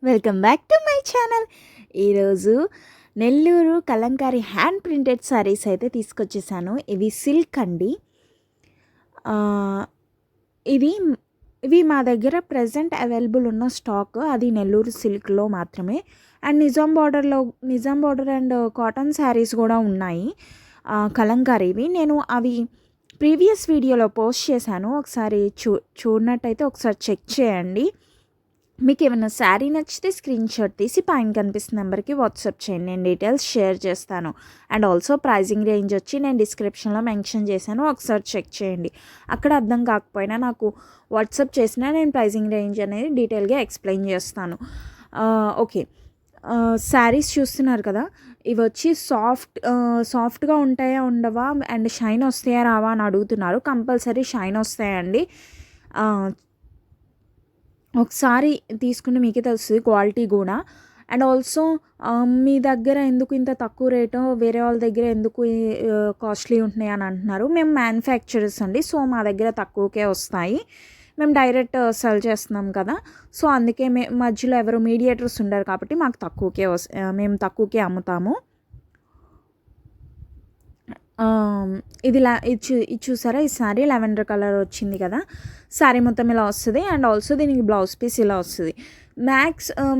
Welcome back to my channel. ఈరోజు Nellore Kalamkari hand printed saris అయితే తీసుకొచ్చేసాను. ఇవి సిల్క్ అండి. ఇవి ఇవి మా దగ్గర ప్రజెంట్ అవైలబుల్ ఉన్న స్టాక్ అది నెల్లూరు సిల్క్లో మాత్రమే. And Nizam border and cotton saris కూడా ఉన్నాయి కలంకారీవి. నేను అవి ప్రీవియస్ వీడియోలో పోస్ట్ చేశాను. ఒకసారి చూడనట్టయితే ఒకసారి చెక్ చేయండి. మీకు ఏమైనా శారీ నచ్చితే స్క్రీన్ షాట్ తీసి పైన కనిపిస్తున్న నెంబర్కి వాట్సాప్ చేయండి. నేను డీటెయిల్స్ షేర్ చేస్తాను. అండ్ ఆల్సో ప్రైజింగ్ రేంజ్ వచ్చి నేను డిస్క్రిప్షన్లో మెన్షన్ చేశాను, ఒకసారి చెక్ చేయండి. అక్కడ అర్థం కాకపోయినా నాకు వాట్సాప్ చేసినా నేను ప్రైజింగ్ రేంజ్ అనేది డీటెయిల్గా ఎక్స్ప్లెయిన్ చేస్తాను. ఓకే, శారీస్ చూస్తున్నారు కదా, ఇవి వచ్చి సాఫ్ట్గా ఉంటాయా ఉండవా అండ్ షైన్ వస్తాయా రావా అని అడుగుతున్నారు. కంపల్సరీ షైన్ వస్తాయండి. ఒకసారి తీసుకుంటే మీకే తెలుస్తుంది క్వాలిటీ కూడా. అండ్ ఆల్సో మీ దగ్గర ఎందుకు ఇంత తక్కువ రేటు, వేరే వాళ్ళ దగ్గర ఎందుకు కాస్ట్లీ ఉంటున్నాయి అని అంటున్నారు. మేము మ్యానుఫ్యాక్చరర్స్ అండి, సో మా దగ్గర తక్కువకే వస్తాయి. మేము డైరెక్ట్ సెల్ చేస్తున్నాం కదా, సో అందుకే మధ్యలో ఎవరు మీడియేటర్స్ ఉండరు కాబట్టి మాకు మేము తక్కువకే అమ్ముతాము. ఇది చూసారా, ఈ శారీ లెవెండర్ కలర్ వచ్చింది కదా, శారీ మొత్తం ఇలా వస్తుంది. అండ్ ఆల్సో దీనికి బ్లౌజ్ పీస్ ఇలా వస్తుంది.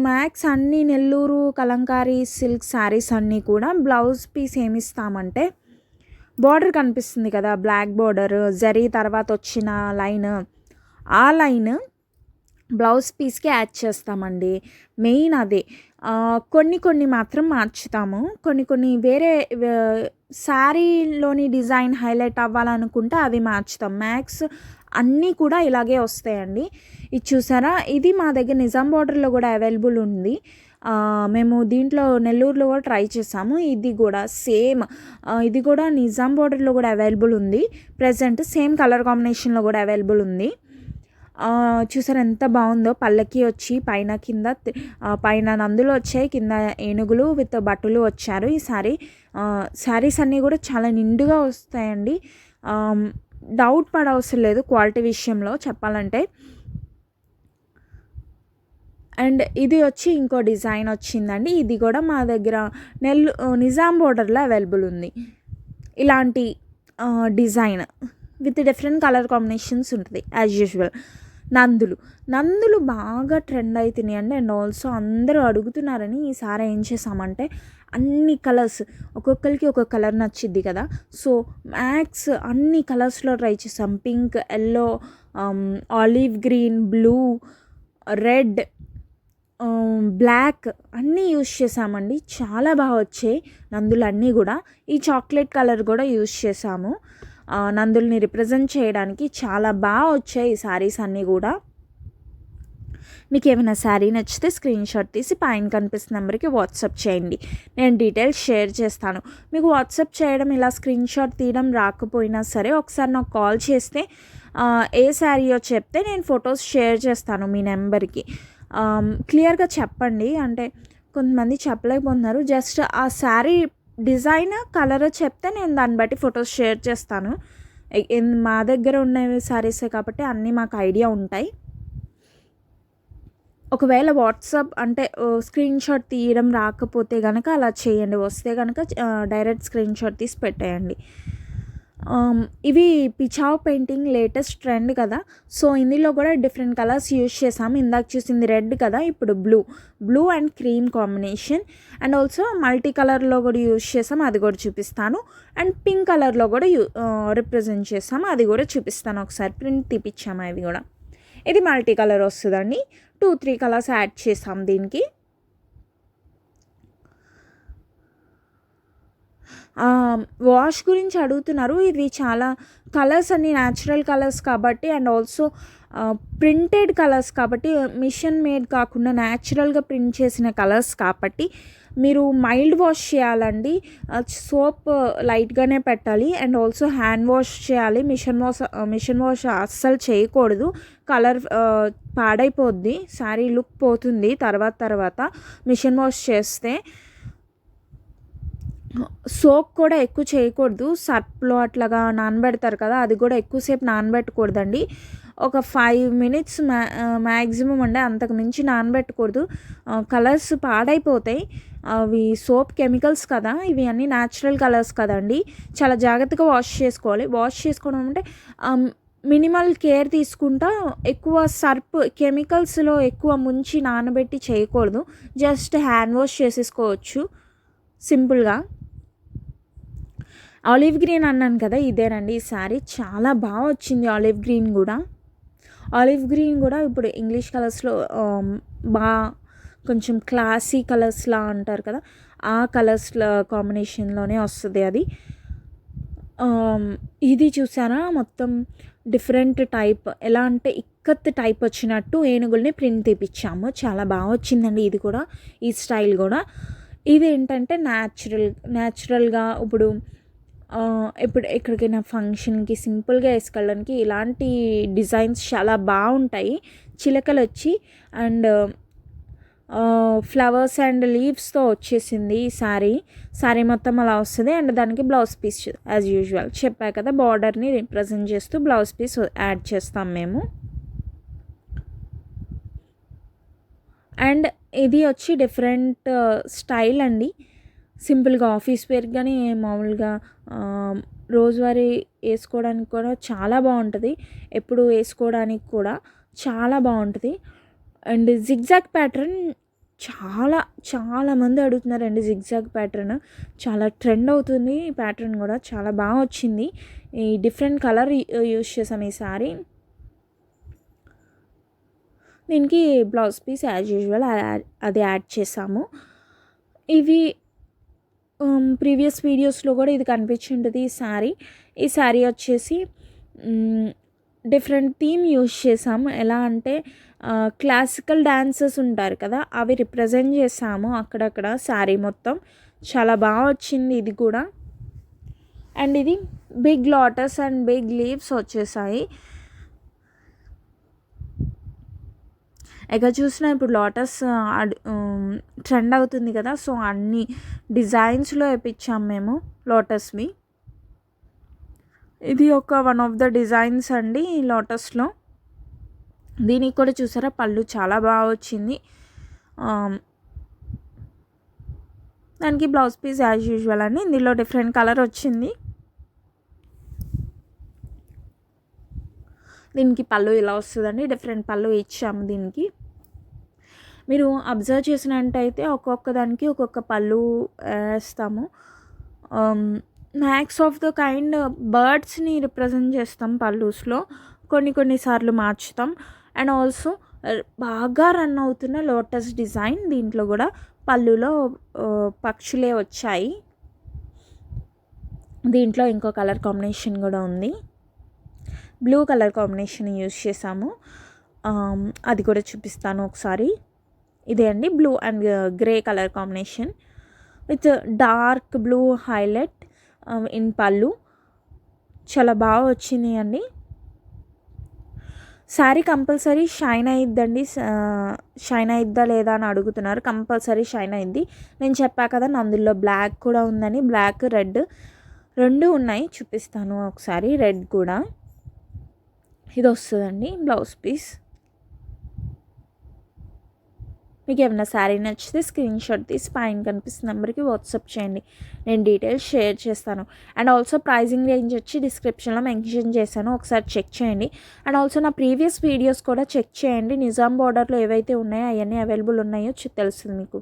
మ్యాక్స్ అన్ని నెల్లూరు కలంకారీ సిల్క్ శారీస్ అన్నీ కూడా బ్లౌజ్ పీస్ ఏమి ఇస్తామంటే, బార్డర్ కనిపిస్తుంది కదా, బ్లాక్ బార్డర్ జరీ తర్వాత వచ్చిన లైన్, ఆ లైన్ బ్లౌజ్ పీస్కి యాడ్ చేస్తామండి. మెయిన్ అదే. కొన్ని మాత్రం మార్చుతాము. కొన్ని వేరే శారీలోని డిజైన్ హైలైట్ అవ్వాలనుకుంటే అవి మార్చుతాం. మ్యాక్స్ అన్నీ కూడా ఇలాగే వస్తాయండి. ఇది చూసారా, ఇది మా దగ్గర నిజాం బార్డర్లో కూడా అవైలబుల్ ఉంది. మేము దీంట్లో నెల్లూరులో కూడా ట్రై చేసాము. ఇది కూడా సేమ్, ఇది కూడా నిజాం బార్డర్లో కూడా అవైలబుల్ ఉంది. ప్రజెంట్ సేమ్ కలర్ కాంబినేషన్లో కూడా అవైలబుల్ ఉంది. చూసారు ఎంత బాగుందో. పల్లకి వచ్చి పైన నందులు వచ్చాయి, కింద ఏనుగులు విత్ బట్టలు వచ్చారు. ఈ శారీస్ అన్నీ కూడా చాలా నిండుగా వస్తాయండి. డౌట్ పడవసరం లేదు క్వాలిటీ విషయంలో చెప్పాలంటే. అండ్ ఇది వచ్చి ఇంకో డిజైన్ వచ్చిందండి. ఇది కూడా మా దగ్గర నిజాం బోర్డర్లో అవైలబుల్ ఉంది. ఇలాంటి design with different colour combinations ఉంటుంది యాజ్ యూజువల్. నందులు బాగా ట్రెండ్ అవుతున్నాయి అండి. అండ్ ఆల్సో అందరూ అడుగుతున్నారని ఈసారి ఏం చేసామంటే, అన్ని కలర్స్ ఒక్కొక్కరికి ఒక్కొక్క కలర్ నచ్చిద్ది కదా, సో మ్యాక్స్ అన్ని కలర్స్లో ట్రై చేసాం. Pink, yellow, olive green, blue, red, black అన్నీ యూజ్ చేసామండి. చాలా బాగా వచ్చాయి నందులు అన్నీ కూడా. ఈ చాక్లెట్ కలర్ కూడా యూజ్ చేసాము నందుల్ని రిప్రజెంట్ చేయడానికి. చాలా బాగా వచ్చాయి ఈ శారీస్ అన్నీ కూడా. మీకు ఏమైనా శారీ నచ్చితే స్క్రీన్ షాట్ తీసి పైన కనిపిస్తున్న నెంబర్కి వాట్సాప్ చేయండి. నేను డీటెయిల్స్ షేర్ చేస్తాను. మీకు వాట్సాప్ చేయడం ఇలా స్క్రీన్ షాట్ తీయడం రాకపోయినా సరే ఒకసారి నాకు కాల్ చేస్తే ఏ శారీయో చెప్తే నేను ఫొటోస్ షేర్ చేస్తాను మీ నెంబర్కి. క్లియర్గా చెప్పండి, అంటే కొంతమంది చెప్పలేకపోతున్నారు. జస్ట్ ఆ శారీ డిజైన్ కలర్ చెప్తే నేను దాన్ని బట్టి ఫొటోస్ షేర్ చేస్తాను. మా దగ్గర ఉన్నవి శారీసే కాబట్టి అన్నీ మాకు ఐడియా ఉంటాయి. ఒకవేళ వాట్సాప్ అంటే స్క్రీన్ షాట్ తీయడం రాకపోతే కనుక అలా చేయండి, వస్తే కనుక డైరెక్ట్ స్క్రీన్ షాట్ తీసి పెట్టేయండి. ఇవి పిచావ్ పెయింటింగ్ లేటెస్ట్ ట్రెండ్ కదా, సో ఇందులో కూడా డిఫరెంట్ కలర్స్ యూజ్ చేసాము. ఇందాక చూసింది రెడ్ కదా, ఇప్పుడు blue and cream combination. And also multi కలర్లో కూడా యూజ్ చేసాము, అది కూడా చూపిస్తాను. అండ్ పింక్ కలర్లో కూడా రిప్రజెంట్ చేసాము, అది కూడా చూపిస్తాను. ఒకసారి ప్రింట్ తీపిచ్చాము. అవి కూడా ఇది మల్టీ కలర్ వస్తుందండి. 2-3 కలర్స్ యాడ్ చేసాం దీనికి. వాష్ గురించి అడుగుతున్నారు. ఇది చాలా కలర్స్ అన్ని న్యాచురల్ కలర్స్ కాబట్టి, అండ్ ఆల్సో ప్రింటెడ్ కలర్స్ కాబట్టి, మిషన్ మేడ్ కాకుండా న్యాచురల్గా ప్రింట్ చేసిన కలర్స్ కాబట్టి మీరు మైల్డ్ వాష్ చేయాలండి. సోప్ లైట్గానే పెట్టాలి. అండ్ ఆల్సో హ్యాండ్ వాష్ చేయాలి. మిషన్ వాష్ అస్సలు చేయకూడదు. కలర్ పాడైపోద్ది, శారీ లుక్ పోతుంది తర్వాత మిషన్ వాష్ చేస్తే. సోక్ కూడా ఎక్కువ చేయకూడదు. సర్ప్లో అట్లాగా నానబెడతారు కదా, అది కూడా ఎక్కువసేపు నానబెట్టకూడదండి. ఒక 5 మినిట్స్ మ్యాక్సిమం అండి, అంతకు మించి నానబెట్టకూడదు. కలర్స్ పాడైపోతాయి. అవి సోప్ కెమికల్స్ కదా, ఇవి అన్నీ న్యాచురల్ కలర్స్ కదండి. చాలా జాగ్రత్తగా వాష్ చేసుకోవాలి. వాష్ చేసుకోవడం అంటే మినిమల్ కేర్ తీసుకుంటా. ఎక్కువ సర్ప్ కెమికల్స్లో ఎక్కువ ముంచి నానబెట్టి చేయకూడదు. జస్ట్ హ్యాండ్ వాష్ చేసేసుకోవచ్చు సింపుల్గా. ఆలివ్ గ్రీన్ అన్నాను కదా, ఇదేనండి ఈ శారీ. చాలా బాగా వచ్చింది ఆలివ్ గ్రీన్ కూడా. ఆలివ్ గ్రీన్ కూడా ఇప్పుడు ఇంగ్లీష్ కలర్స్లో బాగా కొంచెం క్లాసీ కలర్స్లా అంటారు కదా, ఆ కలర్స్లో కాంబినేషన్లోనే వస్తుంది అది. ఇది చూసారా, మొత్తం డిఫరెంట్ టైప్, ఎలా అంటే ఇక్కత్ టైప్ వచ్చినట్టు ఏనుగుల్ని ప్రింట్ తీపిచ్చాము. చాలా బాగా వచ్చిందండి ఇది కూడా, ఈ స్టైల్ కూడా. ఇది ఏంటంటే న్యాచురల్గా ఇప్పుడు ఎక్కడికైనా ఫంక్షన్కి సింపుల్గా వేసుకెళ్ళడానికి ఇలాంటి డిజైన్స్ చాలా బాగుంటాయి. చిలకలు వచ్చి అండ్ ఫ్లవర్స్ అండ్ లీవ్స్తో వచ్చేసింది ఈ శారీ మొత్తం అలా వస్తుంది. అండ్ దానికి బ్లౌజ్ పీస్ యాజ్ యూజువల్ చెప్పా కదా, బార్డర్ని రిప్రజెంట్ చేస్తూ బ్లౌజ్ పీస్ యాడ్ చేస్తాం మేము. అండ్ ఇది వచ్చి డిఫరెంట్ స్టైల్ అండి. సింపుల్గా ఆఫీస్ వేర్ కానీ మామూలుగా రోజువారీ వేసుకోవడానికి కూడా చాలా బాగుంటుంది. ఎప్పుడు వేసుకోవడానికి కూడా చాలా బాగుంటుంది. అండ్ జిగ్జాగ్ ప్యాటర్న్ చాలామంది అడుగుతున్నారండి. జిగ్జాగ్ ప్యాటర్న్ చాలా ట్రెండ్ అవుతుంది. ఈ ప్యాటర్న్ కూడా చాలా బాగా వచ్చింది. ఈ డిఫరెంట్ కలర్ యూస్ చేసాం ఈ సారీ. దీనికి బ్లౌజ్ పీస్ యాజ్ యూజువల్ అది యాడ్ చేసాము. ఇవి ప్రీవియస్ వీడియోస్లో కూడా ఇది కనిపించి ఉంటుంది ఈ శారీ వచ్చేసి డిఫరెంట్ థీమ్ యూజ్ చేసాము. ఎలా అంటే క్లాసికల్ డాన్సర్స్ ఉంటారు కదా, అవి రిప్రజెంట్ చేసాము అక్కడక్కడ శారీ మొత్తం. చాలా బాగా వచ్చింది ఇది కూడా. అండ్ ఇది big lotus and big leaves వచ్చేసాయి. ఎక్కడ చూసినా ఇప్పుడు లోటస్ ట్రెండ్ అవుతుంది కదా, సో అన్ని డిజైన్స్లో వేయించాం మేము లోటస్వి. ఇది వన్ ఆఫ్ ద డిజైన్స్ అండి ఈ లోటస్లో. దీనికి కూడా చూసారా, పళ్ళు చాలా బాగా వచ్చింది. దానికి బ్లౌజ్ పీస్ యాజ్ యూజువల్ అండి. ఇందులో డిఫరెంట్ కలర్ వచ్చింది. దీనికి పళ్ళు ఇలా వస్తుందండి, డిఫరెంట్ పళ్ళు ఇచ్చాము దీనికి. మీరు అబ్జర్వ్ చేసినట్టయితే ఒక్కొక్క దానికి ఒక్కొక్క పళ్ళు వేస్తాము. మ్యాక్స్ ఆఫ్ ద కైండ్ బర్డ్స్ని రిప్రజెంట్ చేస్తాం పళ్ళుస్లో, కొన్నిసార్లు మార్చుతాం. అండ్ ఆల్సో బాగా రన్ అవుతున్న లోటస్ డిజైన్, దీంట్లో కూడా పళ్ళులో పక్షులే వచ్చాయి. దీంట్లో ఇంకో కలర్ కాంబినేషన్ కూడా ఉంది, బ్లూ కలర్ కాంబినేషన్ యూజ్ చేసాము. అది కూడా చూపిస్తాను ఒకసారి. ఇదే అండి blue and grey colour combination with dark blue highlight in పళ్ళు. చాలా బాగా వచ్చింది అండి. శారీ కంపల్సరీ షైన్ అయ్యిద్దండి. షైన్ అయ్యిద్దా లేదా అని అడుగుతున్నారు. కంపల్సరీ షైన్ అయ్యిద్ది. నేను చెప్పా కదా అందులో బ్లాక్ కూడా ఉందని. బ్లాక్ రెడ్ రెండు ఉన్నాయి, చూపిస్తాను ఒకసారి. రెడ్ కూడా ఇది వస్తుందండి బ్లౌజ్ పీస్. మీకు ఏమైనా శారీ నచ్చితే స్క్రీన్ షాట్ తీసి పైన కనిపిస్తున్న నెంబర్కి వాట్సాప్ చేయండి, నేను డీటెయిల్స్ షేర్ చేస్తాను. అండ్ ఆల్సో ప్రైజింగ్ రేంజ్ వచ్చి డిస్క్రిప్షన్లో మెన్షన్ చేశాను, ఒకసారి చెక్ చేయండి. అండ్ ఆల్సో నా ప్రీవియస్ వీడియోస్ కూడా చెక్ చేయండి. నిజాం బార్డర్లో ఏవైతే ఉన్నాయో అవన్నీ అవైలబుల్ ఉన్నాయో తెలుస్తుంది మీకు.